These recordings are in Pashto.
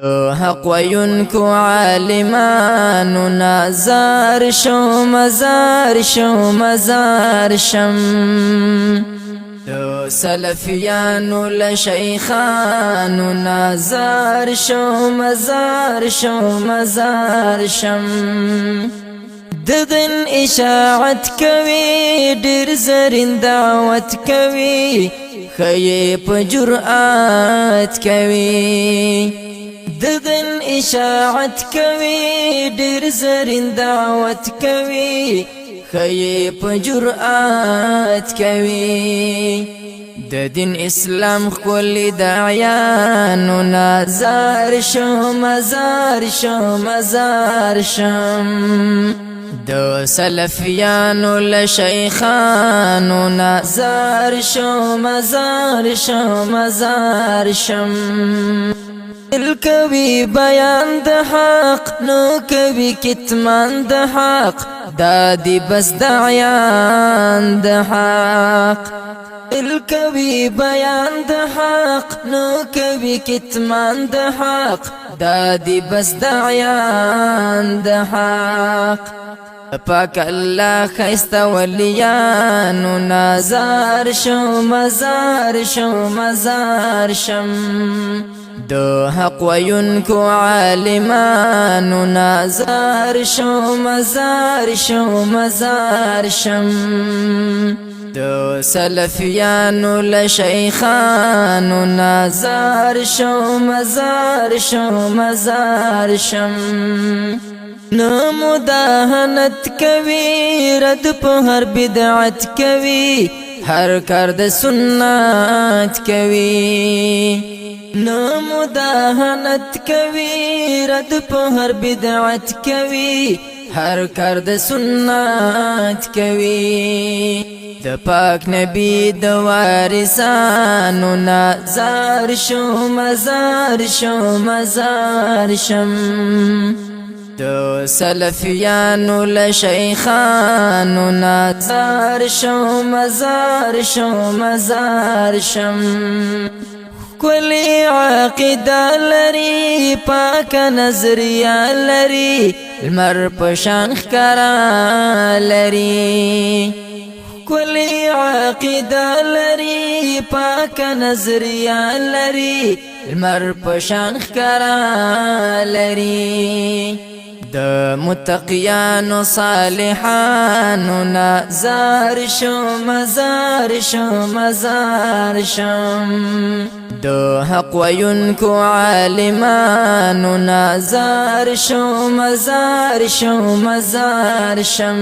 حق وینکو عالمانو نازار شو مزار شو مزار شم دو سلفیانو لشیخانو نازار شو مزار شو مزار شم ددن اشاعت کوي ډیر زرین دعوت کوي خی په جرأت کوي ددن اشاعت کوي ډیر زرین دعوت کوي خی په جرأت کوي د دین اسلام خپل داعیانو نازار شو مزار شو مزار شم دو سلفیانو لشیخانو نازار شو مزار شو مزار شم دل کوي بیان د حق نو کوي کتمان د حق دادی بس دعیان د حق دل کوي بیان د حق نو کوي کتمان د حق دادی بس دعیان د حق پاک الله خیستا ولیانو نازار شو مزار شو مزار شم دو حق وینکو عالمانو نازار شو مزار شو مزار شم دو سلفیانو لشیخانو نازار شو مزار شو مزار شم نو مداهنت کوي رد په هر بدعت کوي هر کار د سنت کوي نو مداهنت کوي رد په هر بدعت کوي هر کار د سنت کوي د پاک نبی د وارثانو نازار شو مزار شو مزار شم دو سلفیانو لشیخانو نازار شو مزار شو مزار شم کلی عقیده لري پاک نظریه لري المر پشان ښکارا لري کلی عقیده لري پاک نظریه لري المر پشان ښکارا لري د متقیانو صالحانو نازار شو مزار شو مزار شم دو حق وینکو عالمانو نازار شو مزار شو مزار شم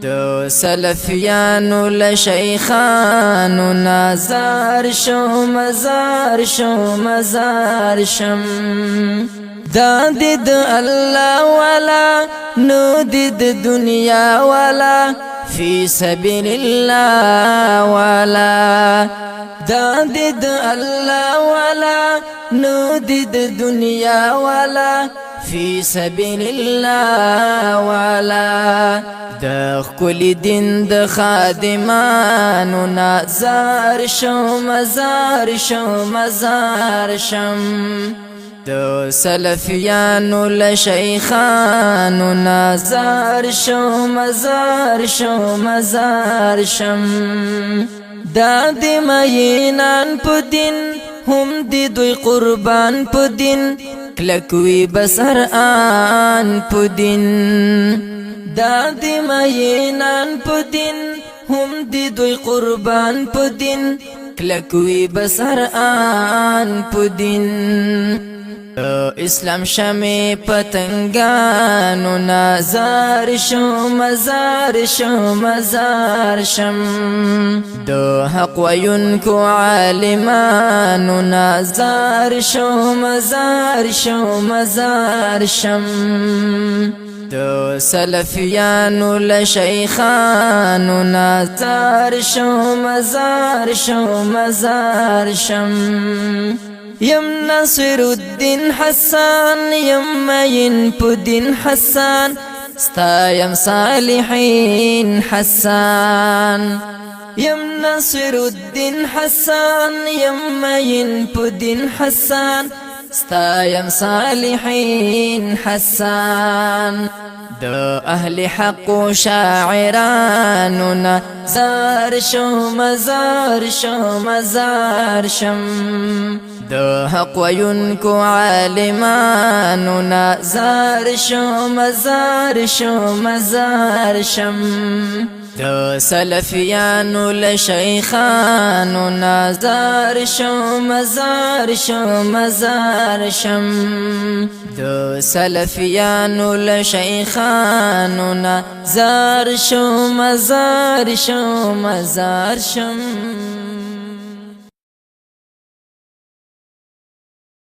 دو سلفیانو لشیخانو نازار شو مزار شو مزار شم دادی د الله والا نو د دنیا والا فی سبیل الله والا دادی د الله والا نو د دنیا والا فی سبیل الله والا د خپل دین د خادمانو نازار شو مزار شو مزار شم دو سلفیانو لشیخانو نازار شو مزار شو مزار شم دادی مینان په دین هم دی دوی قربان په دین کلکوی بسر آن په دین دادی مینان په دین هم دی دوی قربان په دین کلکوی بسر آن په دین اسلام شمی پتنگانو نازار شو مزار شو مزار شم دو حق وینکو عالمانو نازار شو مزار شو مزار شم دو سلفیانو لشیخانو نازار شو مزار شو مزار شم یم ناصر الدین حسان یم مین په دین حسان ستا یم صالحین حسان یم ناصر الدین حسان یم مین په دین حسان ستایم صالحین حسان د اهل حق و شاعراننا زار شم زار شم زار شم د حق وینکو عالماننا زار شم زار شم زار شم د سلفیانو لشیخانو نازار شم زار شم زار شم د سلفیانو لشیخانو نازار شم زار شم زار شم